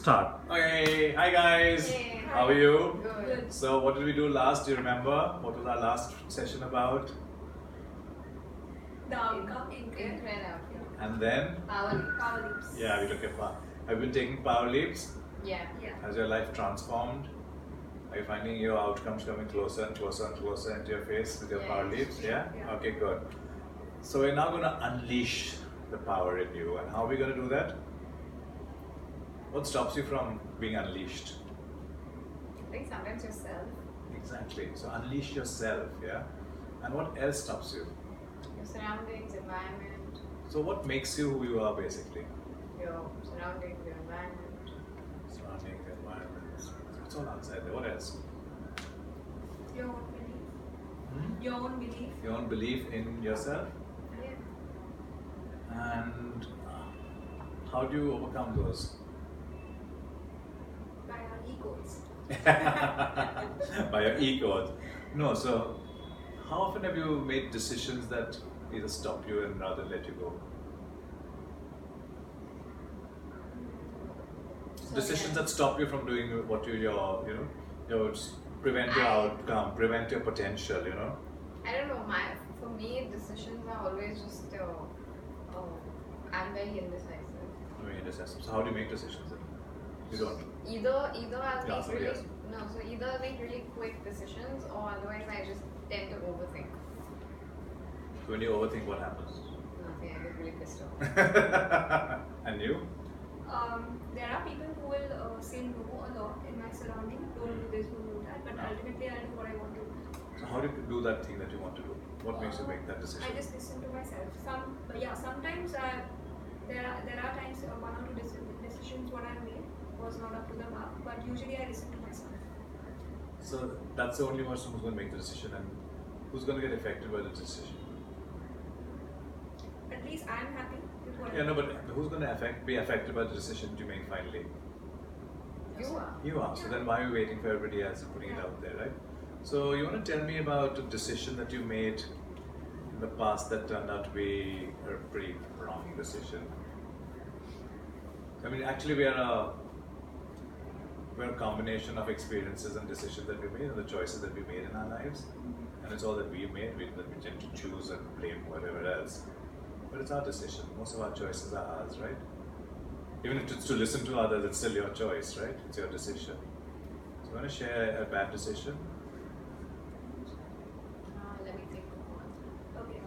Start. Okay, hi guys. Hey, How are you? Good. So, what did we do last? Do you remember? What was our last session about? The outcome in And then, power leaps. yeah, we took a power. Have you been taking power leaps? Yeah. Has your life transformed? Are you finding your outcomes coming closer and closer and closer into your face with your power Yes. leaps? Yeah? Yeah. Okay, good. So, we're now going to unleash the power in you. And how are we going to do that? What stops you from being unleashed? I think sometimes yourself, Exactly. So, unleash yourself, yeah? And what else stops you? your surroundings, environment, So, what makes you who you are basically? your surroundings, your environment, Surrounding the environment. It's all outside there. What else? your own belief. Hmm? Your own belief. Your own belief in yourself. Yeah. And how do you overcome those? By our egos. By your ego. No, so how often have you made decisions that either stop you and rather let you go? Decisions that stop you from doing what prevent your outcome, prevent your potential, I don't know. For me, decisions are always just. I'm very indecisive. Very indecisive. So how do you make decisions then? You don't. Either I'll Yeah, make somebody else. so either I'll make really quick decisions, or otherwise I just tend to overthink. So when you overthink, what happens? Nothing. I get really pissed off. And you? There are people who will say no a lot in my surrounding. Don't do this, don't do that. But ultimately, I'll do what I want to do. So how do you do that thing that you want to do? What makes you make that decision? I just listen to myself. Sometimes there are times one or two decisions what I made was not up to the mark. But usually, I listen to myself. So that's the only person who's going to make the decision, and who's going to get affected by the decision? At least I'm happy with what Yeah, no, but who's going to be affected by the decision you make finally? You are. You are. So then why are you waiting for everybody else and putting it out there, right? So you want to tell me about a decision that you made in the past that turned out to be a pretty wrong decision? I mean, actually, we're a combination of experiences and decisions that we made and the choices that we made in our lives. And it's all that we made, that we tend to choose and blame whatever else. But it's our decision. Most of our choices are ours, right? Even if it's to listen to others, it's still your choice, right? It's your decision. So you want to share a bad decision? Let me think of one. Okay.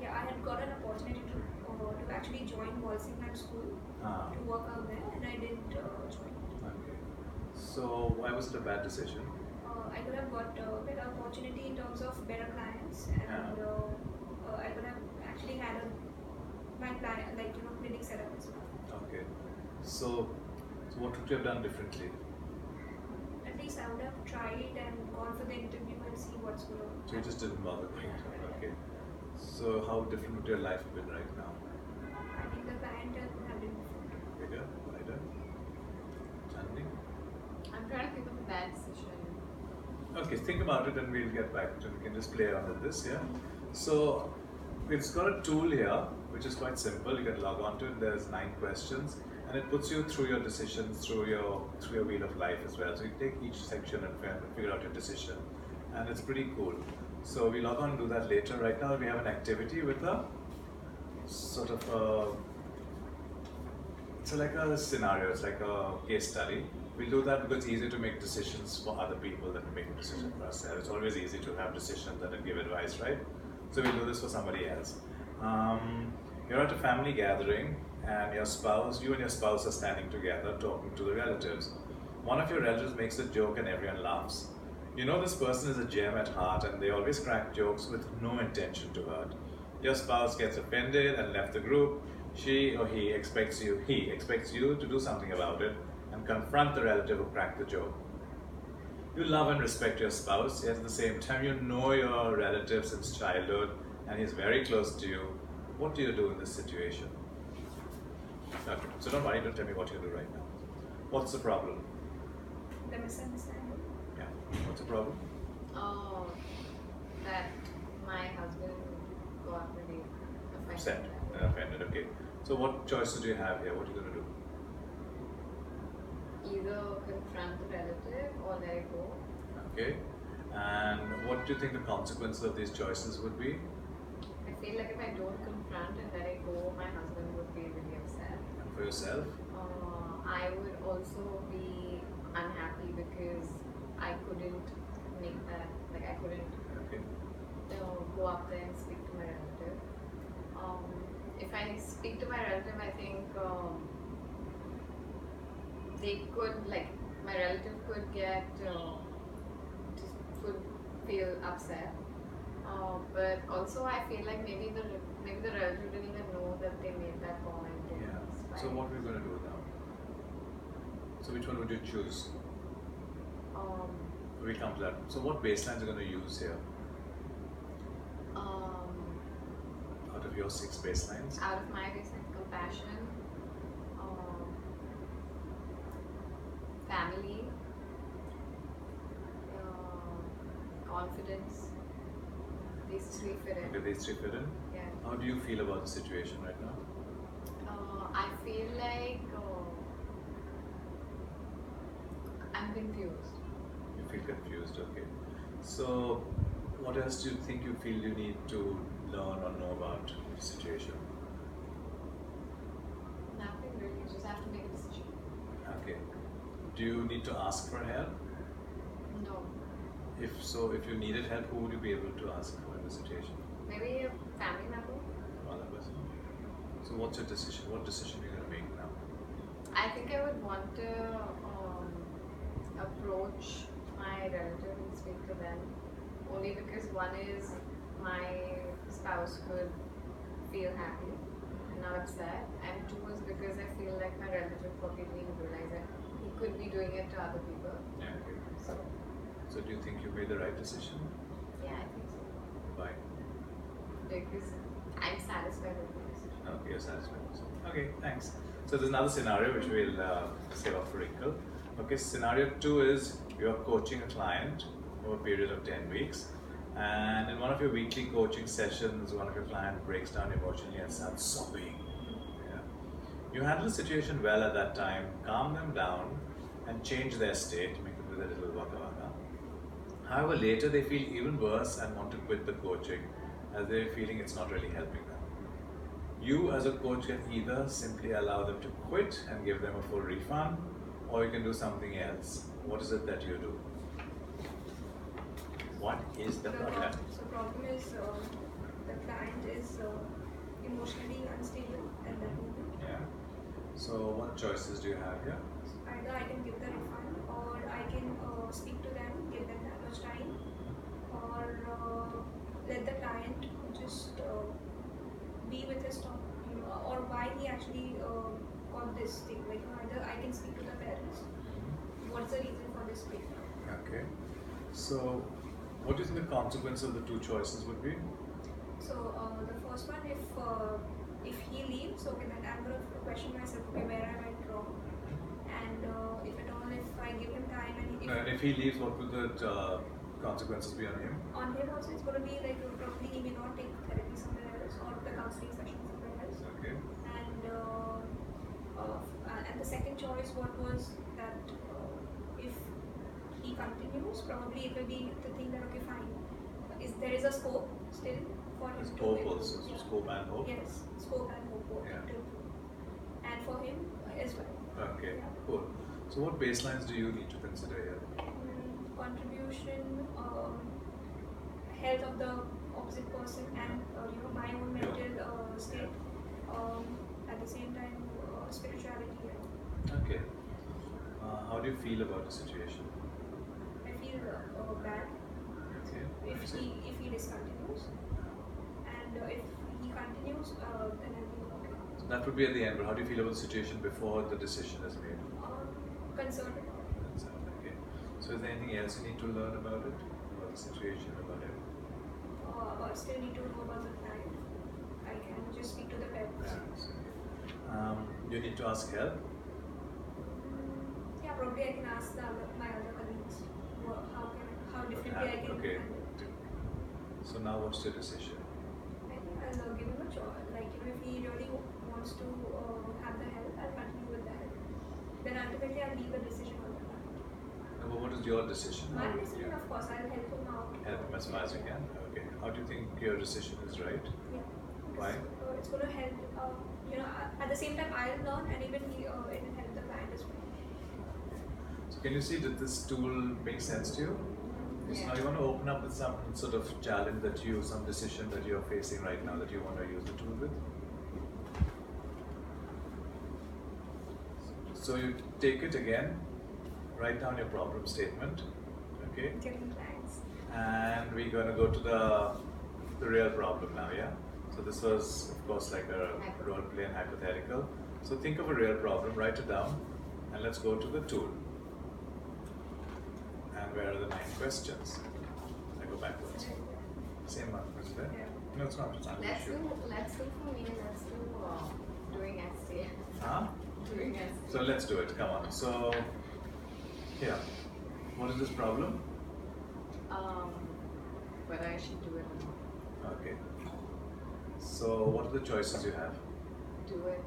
I had got an opportunity to actually join Walsingham School Ah, to work out there, and I didn't join. okay. So why was it a bad decision? I could have got a better opportunity in terms of better clients, and I could have actually had my client, clinic set up as well. Okay. So what would you have done differently? At least I would have tried and gone for the interview and see what's going on. So you just didn't bother going to. Okay. So how different would your life have been right now? I think the clientele would have been different. Bigger? Wider? Chandni? I'm trying to think of a bad decision. Okay, think about it and we'll get back to it. We can just play around with this, yeah? So, it's got a tool here which is quite simple. You can log on to it. There's 9 questions and it puts you through your decisions, through your wheel of life as well. So you take each section and figure out your decision. And it's pretty cool. So we log on and do that later. Right now we have an activity with a sort of it's like a scenario, it's like a case study. We'll do that because it's easier to make decisions for other people than to make a decision for ourselves. It's always easy to have decisions and then give advice, right? So we'll do this for somebody else. You're at a family gathering and you and your spouse are standing together talking to the relatives. One of your relatives makes a joke and everyone laughs. You know this person is a gem at heart and they always crack jokes with no intention to hurt. Your spouse gets offended and left the group. She or he expects you to do something about it and confront the relative who cracked the joke. You love and respect your spouse, yet at the same time you know your relative since childhood and he's very close to you. What do you do in this situation? Okay, so don't worry, don't tell me what you do right now. What's the problem? The misunderstanding. Yeah, what's the problem? Oh, that my husband got really Upset offended. and offended, okay. So what choices do you have here? What are you going to do? either confront the relative or let it go. Okay. And what do you think the consequences of these choices would be? I feel like if I don't confront and let it go, my husband would be really upset. And for yourself? I would also be unhappy because I couldn't make that, like I couldn't Okay. go up there and speak to my relative. If I speak to my relative, I think they could, like, my relative could get, could feel upset. But also, I feel like maybe the relative didn't even know that they made that comment. And Yeah. it's So fine. what are we going to do now? So which one would you choose? Um, We'll come to that. So what baselines are going to use here? Out of your 6 baselines? Out of my basic compassion, family, confidence. These 3 fit in. Okay, these 3 fit in. Yeah. How do you feel about the situation right now? I feel like I'm confused. You feel confused, okay. So what else do you think you feel you need to learn or know about the situation? Nothing really, you just have to make a decision. Okay. Do you need to ask for help? No. If so, if you needed help, who would you be able to ask for in the situation? Maybe a family member. Other person. So what's your decision? What decision are you going to make now? I think I would want to approach my relative and speak to them. Only because one is my spouse could feel happy and not upset, and 2 is because I feel like my relative probably didn't realize that he could be doing it to other people. Yeah. Okay. So Do you think you made the right decision? yeah, I think so. Why? Because I'm satisfied with my decision. Okay, you're satisfied. Okay, thanks. So there's another scenario which we'll save up for Inkle. Okay, scenario 2 is you're coaching a client over a period of 10 weeks, and in one of your weekly coaching sessions, one of your clients breaks down emotionally and starts sobbing. Yeah. You handle the situation well at that time, calm them down, and change their state, make them do their little waka waka. However, later they feel even worse and want to quit the coaching as they're feeling it's not really helping them. You as a coach can either simply allow them to quit and give them a full refund, or you can do something else. What is it that you do? What is the problem? So problem is the client is emotionally unstable at that moment. Yeah. So what choices do you have here? Either I can give the refund, or I can speak to them, give them that much time, or let the client just be with his thought, or why he actually got this thing. Like, either I can speak to the parents. What's the reason for this thing? Okay. So what do you think the consequence of the 2 choices would be? So the first one, if he leaves, okay, then I'm going to question myself, okay, where I went wrong, and if at all, if I give him time and If he leaves, what will the consequences be on him? on him also, it's going to be like probably he may not take therapy somewhere else or the counseling session somewhere else. Okay. And the second choice, what was that if he continues, probably it will be the thing that, okay, fine, there is a scope still for him to Hope improve. also. Yeah. Scope and hope. Yes, scope and hope both Yeah. to improve. And for him as well. Okay, Yeah. cool. So what baselines do you need to consider here? Contribution, health of the opposite person, and my own mental state. At the same time, spirituality. Okay. How do you feel about the situation? I feel bad Okay. if he discontinues, and if he continues, then I feel okay. So that would be at the end, but how do you feel about the situation before the decision is made? Concerned. Okay. So is there anything else you need to learn about it? About the situation, about it? Still need to know about the client. I can just speak to the parents. Parents. You need to ask help. Yeah, probably I can ask my other colleagues how differently I can Okay. handle it. So now what's your decision? I think I'll give him a choice. Like, if he really wants to have the help, I'll continue with the help. Then ultimately I'll leave the decision what is your decision? My How would decision, you of course, I'll help him out. help him as much as you can? Okay. How do you think your decision is right? Yeah. Why? Because, it's going to help, at the same time I'll learn, and even it will help the client as well. So can you see that this tool makes sense to you? So now you want to open up with some sort of challenge some decision that you're facing right now that you want to use the tool with. So you take it again, write down your problem statement, okay? Getting clients. And we're going to go to the real problem now, yeah? So this was, of course, like a role play and hypothetical. So think of a real problem, write it down, and let's go to the tool. And where are the 9 questions? I go backwards. Same one, is there? Yeah. No, it's not. It's not an Let's issue. do for me, let's do doing STF. Huh? Doing STF. So let's do it. Come on. So, here. What is this problem? Whether I should do it or not. Okay. So, what are the choices you have? Do it.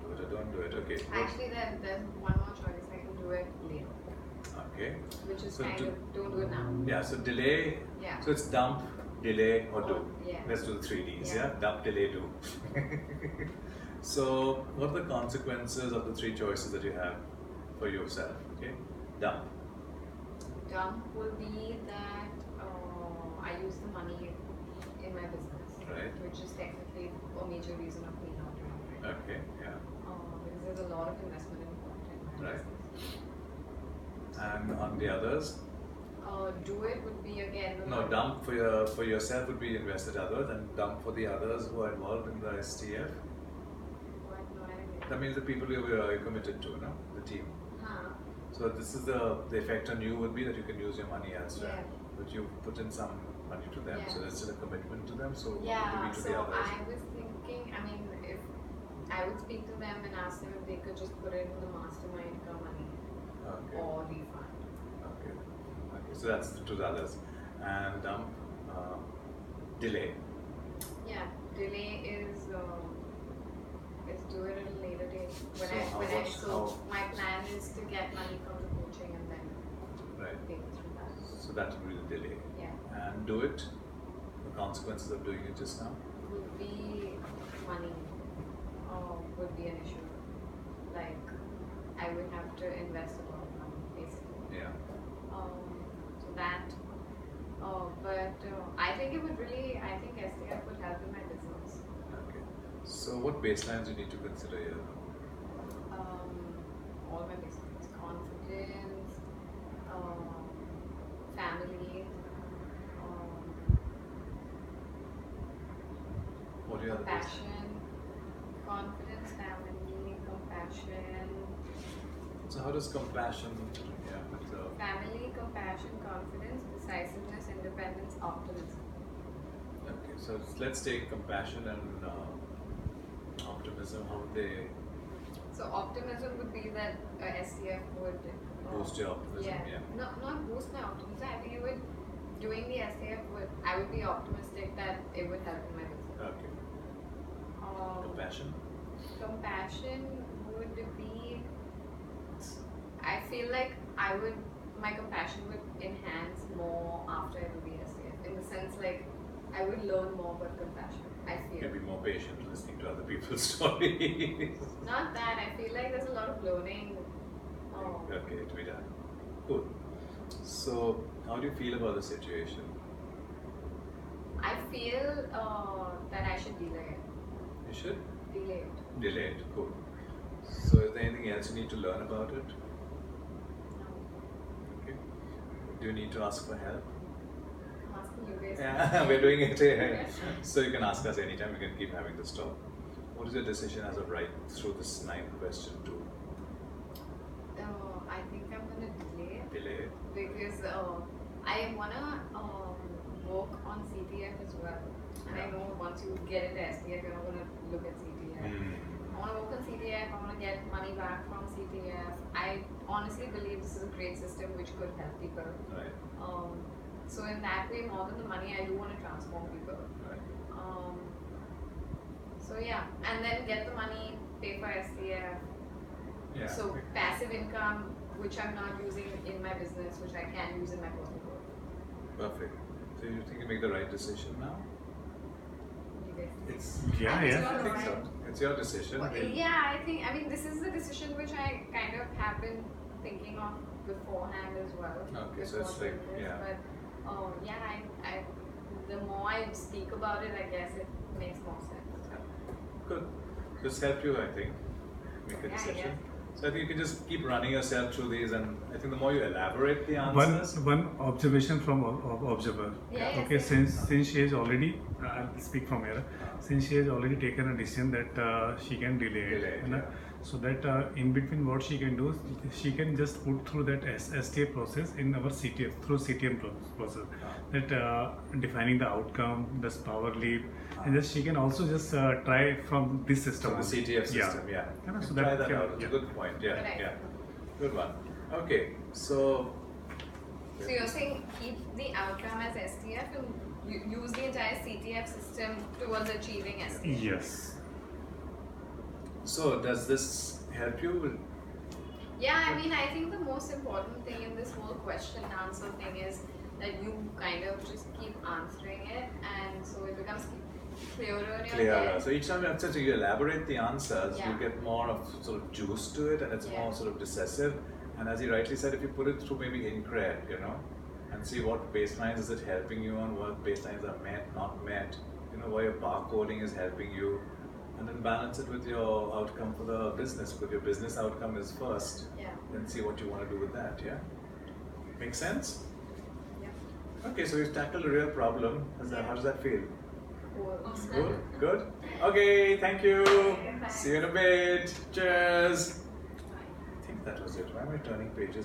Do it or don't do it. Okay. Actually, there's one more choice. I can do it later. Okay. Which is So kind of don't do it now. Yeah. So delay. Yeah. So it's dump, delay, or do. Yeah. Let's do the 3Ds. Yeah. Yeah. Dump, delay, do. So, what are the consequences of the 3 choices that you have for yourself? Okay. Dump. Dump will be that I use the money in my business, Right. which is technically a major reason of me not doing it. Okay. Yeah. Because there's a lot of investment involved in my Right. business. And on the others, Do it would be again the no, money. dump for yourself would be invested others, and dump for the others who are involved in the STF. What? No, I didn't get That means the people you are committed to, no, the team. it. Huh. So this is the effect on you would be that you can use your money elsewhere, Yeah. but you put in some money to them, so Yeah. that's still a commitment to them. So what would Yeah, it be to so the others? I was thinking, I mean, if I would speak to them and ask them if they could just put it in the mastermind ka money Okay. or refund. Okay. Okay. So that's to the others, and dump, delay. Yeah, delay is do it at a later date. So how much- So my plan is to get money from the coaching and then Right. pay it through that. So that would be the delay, Yeah, and do it. The consequences of doing it just now. would be money. Would be an issue. Like I would have to invest a lot of money basically. Yeah. So that. But I think it would really. I think STF would help in my business. Okay. So what baselines you need to consider here? All my business, confidence, family. What are your other baselines? Compassion, confidence, family, compassion, So how does compassion, yeah, with family, compassion, confidence, decisiveness, independence, optimism. okay, so let's take compassion and optimism. How would they So optimism would be that STF would boost your optimism? Yeah. Not boost my optimism. I think it would doing the STF would I would be optimistic that it would help in my business. Okay. Compassion. Compassion would be. I feel like my compassion would enhance more after I do the STF. In the sense, like, I would learn more about compassion. I You feel. can be more patient listening to other people's stories. Not that, I feel like there's a lot of learning. Okay, to be done. Cool. So, how do you feel about the situation? I feel that I should delay it. You should Delay it. delay it. Cool. So, is there anything else you need to learn about it? No. Okay. Do you need to ask for help? I'm asking you guys. Yeah, we're doing it here. So you can ask us anytime, we can keep having this talk. What is your decision as of right through this 9th question to I think I'm gonna delay it delay it? because I wanna work on CTF as well. And I know once you get into STF, you're not gonna look at CTF. I want to work on CTF, I want to get money back from CTF. I honestly believe this is a great system which could help people. Right, So in that way, more than the money, I do want to transform people. right. So yeah, and then get the money, pay for STF. Yeah. So passive income which I'm not using in my business, which I can use in my personal growth. Perfect. So you think you make the right decision now? You guys think? It's Yeah, It's yeah. your I think so. right. It's your decision. Well, We'll- yeah, I mean, this is the decision which I kind of have been thinking of beforehand as well. Okay, so it's before like, doing this, yeah. But yeah, I, the more I speak about it, I guess it makes more sense. Good. This helped you, I think, make a Yeah, I decision. guess. So I think you can just keep running yourself through these, and I think the more you elaborate the One answers, observation from observer. Yeah, yeah, Okay, same. since she has already, I'll speak from here. Since she has already taken a decision that she can delay it, Delay it, you know, yeah. so that in between what she can do, she can just put through that STA process in our CTF through CTM process. That defining the outcome, this power leap, and just she can also just try from this system. from the only. CTF system, yeah. You know, so Try that that can- out. It's a yeah. good point. Yeah, Right. yeah. Good one. Okay, so So you're saying keep the outcome as STF and use the entire CTF system towards achieving STF. Yes. so does this help you? Yeah, I mean, I think the most important thing in this whole question and answer thing is that you kind of just keep answering it, and so it becomes clearer in your Clearer. head. So each time you answer, so you elaborate the answers, Yeah. you get more of sort of juice to it, and it's Yeah. more sort of decisive. And as you rightly said, if you put it through maybe INCRED, you know, and see what baselines is it helping you on, what baselines are met, not met, you know, why your barcoding is helping you, and then balance it with your outcome for the business. Because your business outcome is first, Yeah. then see what you want to do with that. Yeah, make sense? Yeah. Okay, so we've tackled a real problem. How does that feel? Cool. Good, good. Okay, thank you. Bye. See you in a bit. Cheers. I think that was it. Why am I turning pages?